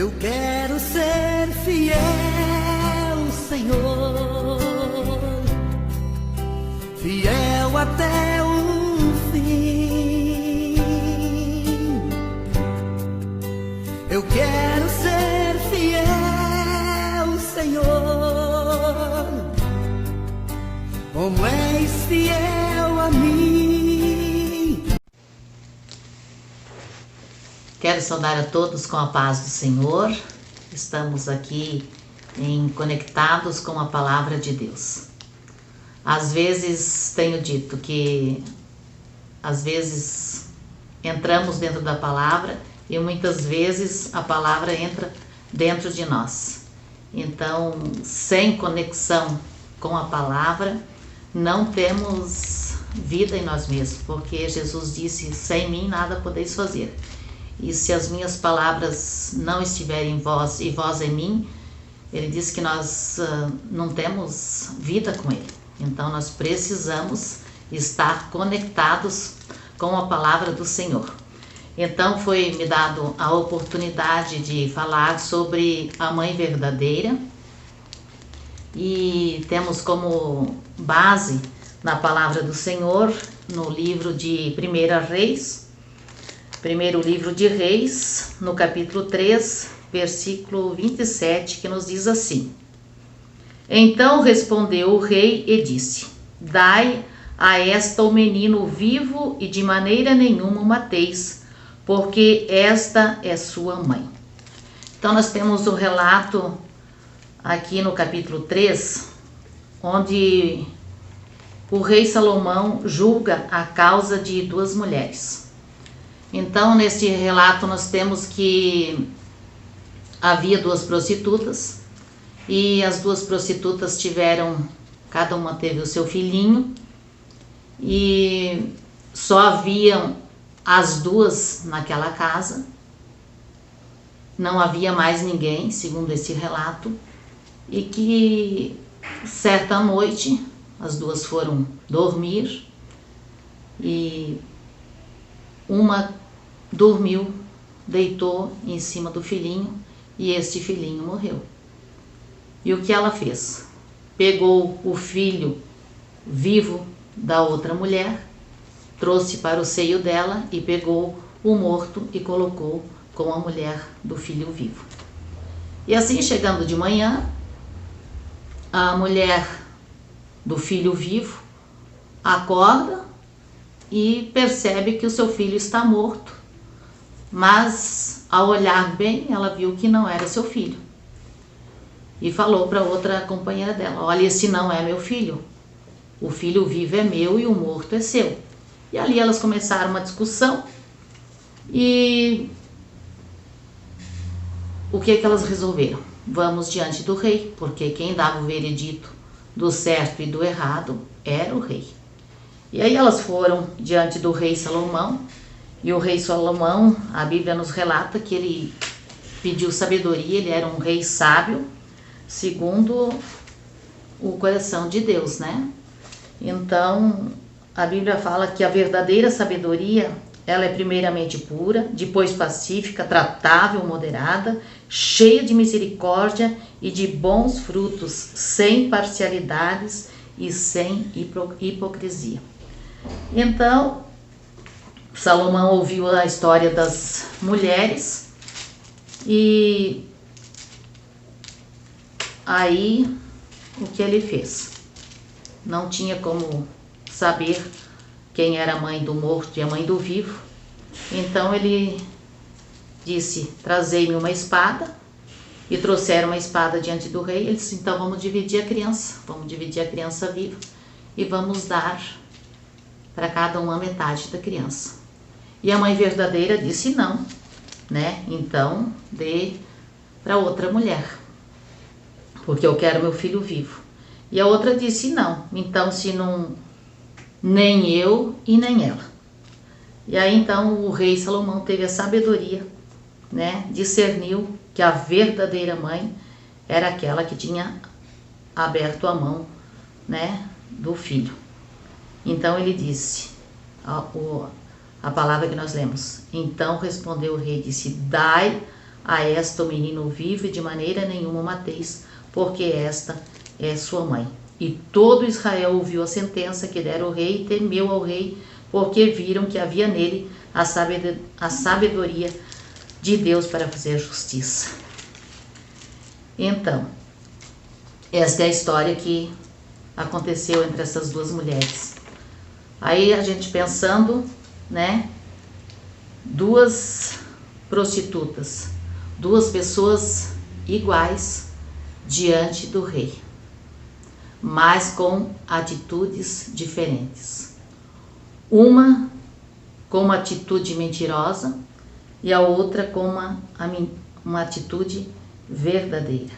Eu quero ser fiel, Senhor, fiel até o fim. Eu quero ser fiel, Senhor, como és fiel a mim. Quero saudar a todos com a paz do Senhor. Estamos aqui conectados com a palavra de Deus. Às vezes tenho dito que às vezes entramos dentro da palavra e muitas vezes a palavra entra dentro de nós. Então, sem conexão com a palavra, não temos vida em nós mesmos, porque Jesus disse: sem mim nada podeis fazer. E se as minhas palavras não estiverem em vós e vós em mim, ele diz que nós não temos vida com ele. Então nós precisamos estar conectados com a palavra do Senhor. Então foi me dado a oportunidade de falar sobre a mãe verdadeira. E temos como base na palavra do Senhor, no livro de 1 Reis, primeiro livro de Reis, no capítulo 3, versículo 27, que nos diz assim: Então respondeu o rei e disse: Dai a esta o menino vivo e de maneira nenhuma o mateis, porque esta é sua mãe. Então nós temos o relato aqui no capítulo 3, onde o rei Salomão julga a causa de duas mulheres. Então, nesse relato, nós temos que havia duas prostitutas e as duas prostitutas cada uma teve o seu filhinho e só haviam as duas naquela casa, não havia mais ninguém, segundo esse relato, e que certa noite as duas foram dormir e uma dormiu, deitou em cima do filhinho e este filhinho morreu. E o que ela fez? Pegou o filho vivo da outra mulher, trouxe para o seio dela e pegou o morto e colocou com a mulher do filho vivo. E assim, chegando de manhã, a mulher do filho vivo acorda e percebe que o seu filho está morto, mas ao olhar bem, ela viu que não era seu filho e falou para outra companheira dela: olha, esse não é meu filho, o filho vivo é meu e o morto é seu. E ali elas começaram uma discussão e o que elas resolveram? Vamos diante do rei, porque quem dava o veredito do certo e do errado era o rei. E aí elas foram diante do rei Salomão, e o rei Salomão, a Bíblia nos relata que ele pediu sabedoria, ele era um rei sábio, segundo o coração de Deus, né? Então, a Bíblia fala que a verdadeira sabedoria, ela é primeiramente pura, depois pacífica, tratável, moderada, cheia de misericórdia e de bons frutos, sem parcialidades e sem hipocrisia. Então, Salomão ouviu a história das mulheres e aí o que ele fez? Não tinha como saber quem era a mãe do morto e a mãe do vivo. Então ele disse: trazei-me uma espada. E trouxeram uma espada diante do rei. Ele disse: então vamos dividir a criança viva e vamos dar para cada um a metade da criança. E a mãe verdadeira disse não, né? Então dê para outra mulher, porque eu quero meu filho vivo. E a outra disse não, então se não, nem eu e nem ela. E aí então o rei Salomão teve a sabedoria, né? Discerniu que a verdadeira mãe era aquela que tinha aberto a mão, né, do filho. Então ele disse, a palavra que nós lemos: então respondeu o rei, disse: dai a esta o menino vive, de maneira nenhuma o mateis, porque esta é sua mãe. E todo Israel ouviu a sentença que dera o rei e temeu ao rei, porque viram que havia nele a sabedoria de Deus para fazer justiça. Então, esta é a história que aconteceu entre essas duas mulheres. Aí a gente pensando, né? Duas prostitutas, duas pessoas iguais diante do rei, mas com atitudes diferentes. Uma com uma atitude mentirosa e a outra com uma atitude verdadeira.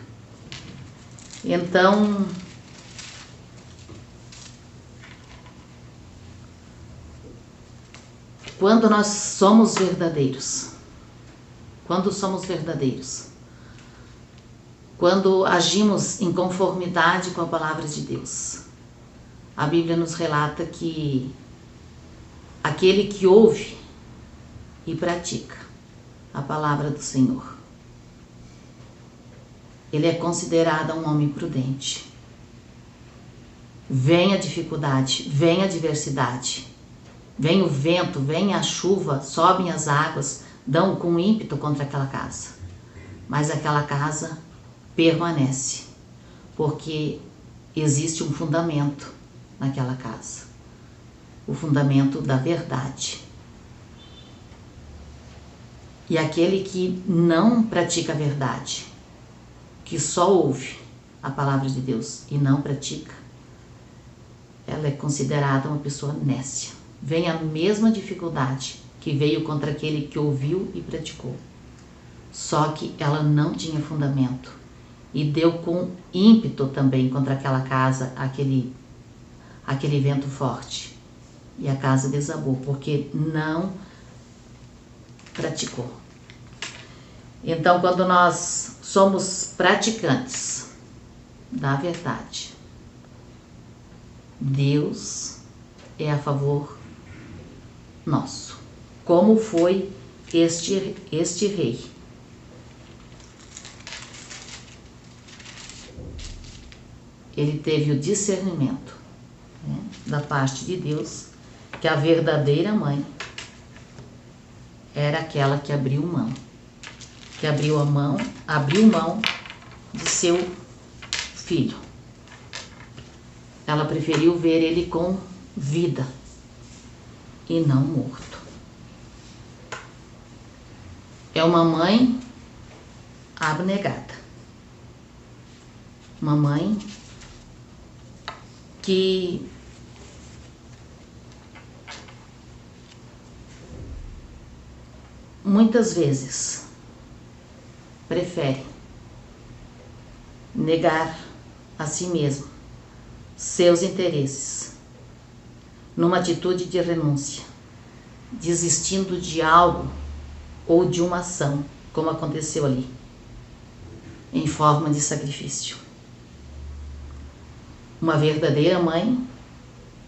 Então, quando nós somos verdadeiros, quando agimos em conformidade com a palavra de Deus, a Bíblia nos relata que aquele que ouve e pratica a palavra do Senhor, ele é considerado um homem prudente. Vem a dificuldade, vem a adversidade, vem o vento, vem a chuva, sobem as águas, dão com ímpeto contra aquela casa. Mas aquela casa permanece, porque existe um fundamento naquela casa. O fundamento da verdade. E aquele que não pratica a verdade, que só ouve a palavra de Deus e não pratica, ela é considerada uma pessoa nécia. Vem a mesma dificuldade que veio contra aquele que ouviu e praticou. Só que ela não tinha fundamento e deu com ímpeto também contra aquela casa, aquele vento forte. E a casa desabou, porque não praticou. Então, quando nós somos praticantes da verdade, Deus é a favor nosso. Como foi este rei? Ele teve o discernimento, né, da parte de Deus, que a verdadeira mãe era aquela que abriu mão. Que abriu mão de seu filho. Ela preferiu ver ele com vida e não morto. É uma mãe abnegada. Uma mãe que muitas vezes prefere negar a si mesmo seus interesses numa atitude de renúncia, desistindo de algo ou de uma ação, como aconteceu ali, em forma de sacrifício. Uma verdadeira mãe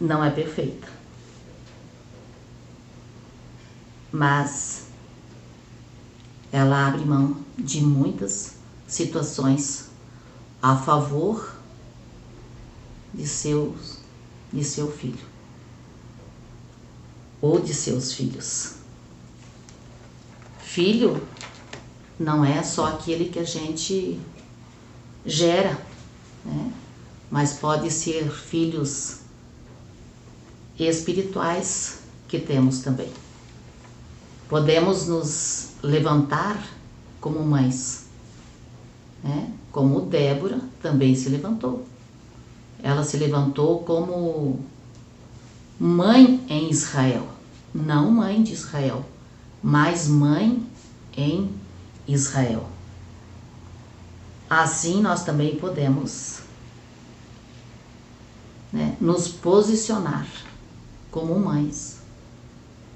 não é perfeita, mas ela abre mão de muitas situações a favor de seu filho ou de seus filhos. Filho não é só aquele que a gente gera, né? Mas pode ser filhos espirituais que temos também. Podemos nos levantar como mães, né? Como Débora também se levantou. Ela se levantou como mãe em Israel, não mãe de Israel, mas mãe em Israel. Assim nós também podemos, né, nos posicionar como mães,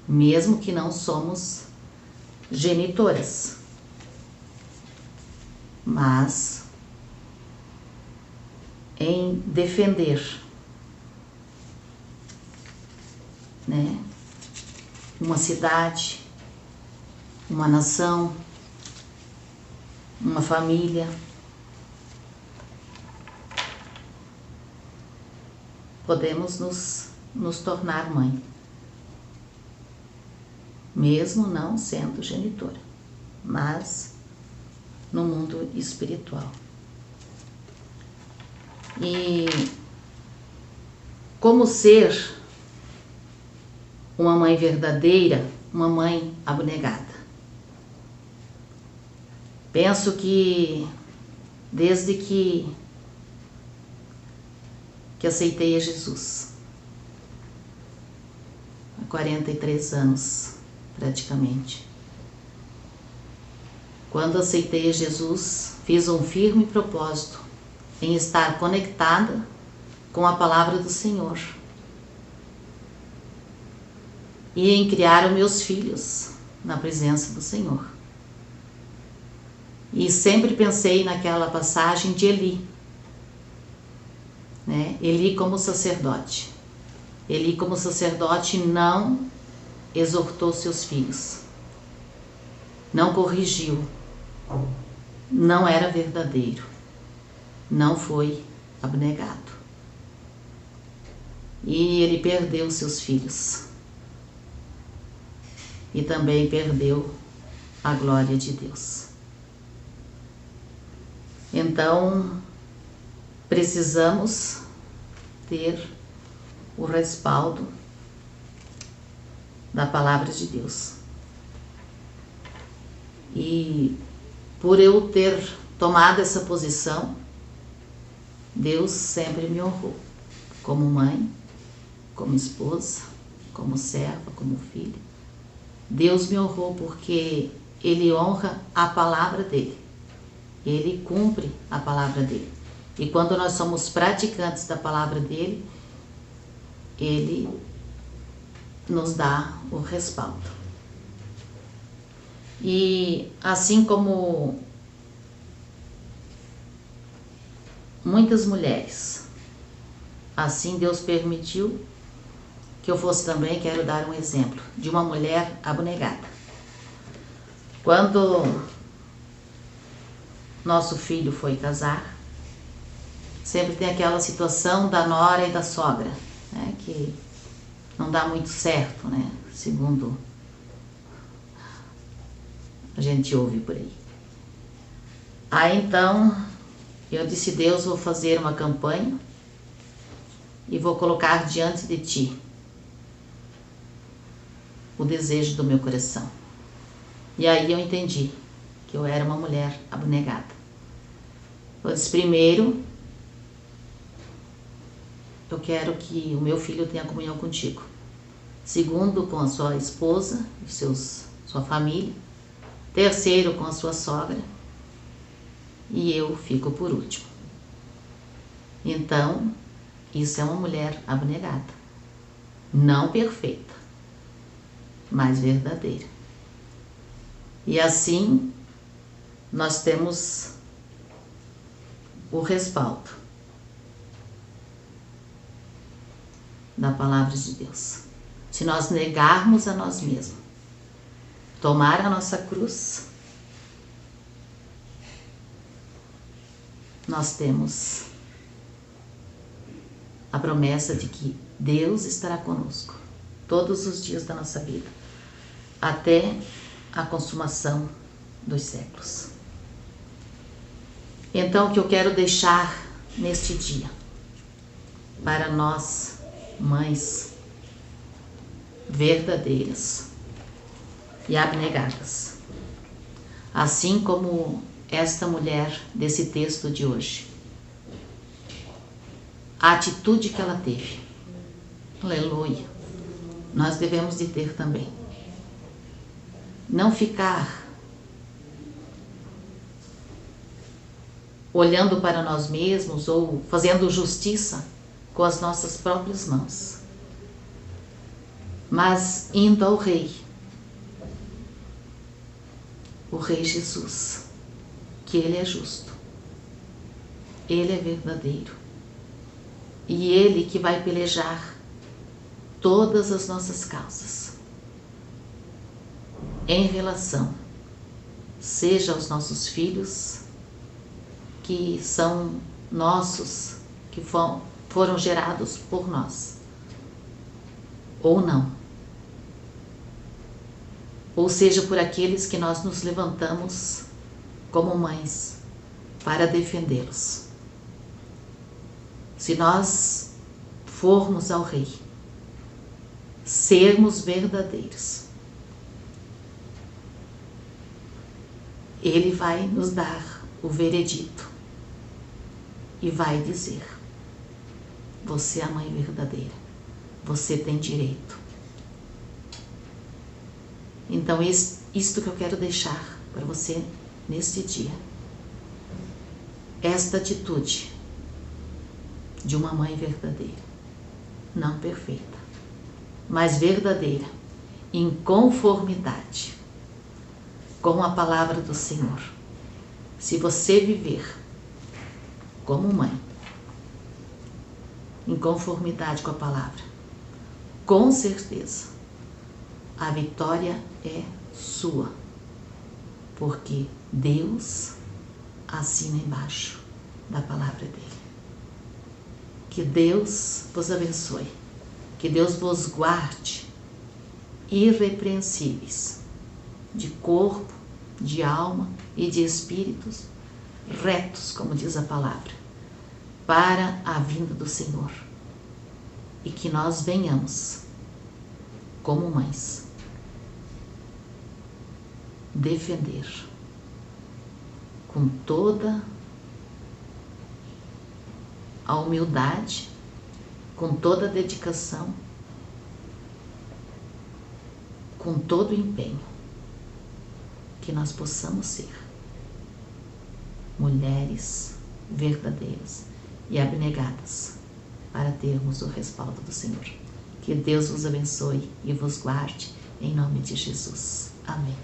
mesmo que não somos genitoras, mas em defender, né, uma cidade, uma nação, uma família. Podemos nos tornar mãe, mesmo não sendo genitora, mas no mundo espiritual. E como ser uma mãe verdadeira, uma mãe abnegada? Penso que desde que aceitei a Jesus, há 43 anos praticamente, quando aceitei a Jesus, fiz um firme propósito em estar conectada com a palavra do Senhor e em criar os meus filhos na presença do Senhor. E sempre pensei naquela passagem de Eli, né? Eli como sacerdote. Eli como sacerdote não exortou seus filhos, não corrigiu, não era verdadeiro, não foi abnegado. E ele perdeu seus filhos. E também perdeu a glória de Deus. Então, precisamos ter o respaldo da palavra de Deus. E por eu ter tomado essa posição, Deus sempre me honrou, como mãe, como esposa, como serva, como filha. Deus me honrou porque Ele honra a palavra dEle. Ele cumpre a palavra dEle. E quando nós somos praticantes da palavra dEle, Ele nos dá o respaldo. E assim como muitas mulheres, assim Deus permitiu que eu fosse também. Quero dar um exemplo de uma mulher abnegada. Quando nosso filho foi casar, sempre tem aquela situação da nora e da sogra, né, que não dá muito certo, né, segundo a gente ouve por aí. Aí então eu disse: Deus, vou fazer uma campanha e vou colocar diante de ti o desejo do meu coração. E aí eu entendi que eu era uma mulher abnegada. Eu disse: primeiro, eu quero que o meu filho tenha comunhão contigo. Segundo, com a sua esposa e sua família. Terceiro, com a sua sogra. E eu fico por último. Então, isso é uma mulher abnegada. Não perfeita, mas verdadeira. E assim, nós temos o respaldo da palavra de Deus. Se nós negarmos a nós mesmos, tomar a nossa cruz, nós temos a promessa de que Deus estará conosco todos os dias da nossa vida, até a consumação dos séculos. Então, o que eu quero deixar neste dia, para nós, mães verdadeiras e abnegadas, assim como esta mulher desse texto de hoje, a atitude que ela teve, aleluia, nós devemos de ter também. Não ficar olhando para nós mesmos ou fazendo justiça com as nossas próprias mãos, mas indo ao Rei, o Rei Jesus, que Ele é justo, Ele é verdadeiro, e Ele que vai pelejar todas as nossas causas em relação seja aos nossos filhos, que são nossos, que foram gerados por nós, ou não. Ou seja, por aqueles que nós nos levantamos como mães para defendê-los. Se nós formos ao Rei, sermos verdadeiros, Ele vai nos dar o veredito e vai dizer: você é a mãe verdadeira, você tem direito. Então, isto que eu quero deixar para você neste dia, esta atitude de uma mãe verdadeira, não perfeita, mas verdadeira, em conformidade com a palavra do Senhor. Se você viver como mãe, em conformidade com a palavra, com certeza a vitória é sua, porque Deus assina embaixo da palavra dele. Que Deus vos abençoe, que Deus vos guarde irrepreensíveis de corpo, de alma e de espíritos retos, como diz a palavra, para a vinda do Senhor. E que nós venhamos, como mães, defender com toda a humildade, com toda a dedicação, com todo o empenho, que nós possamos ser mulheres verdadeiras e abnegadas para termos o respaldo do Senhor. Que Deus vos abençoe e vos guarde, em nome de Jesus. Amém.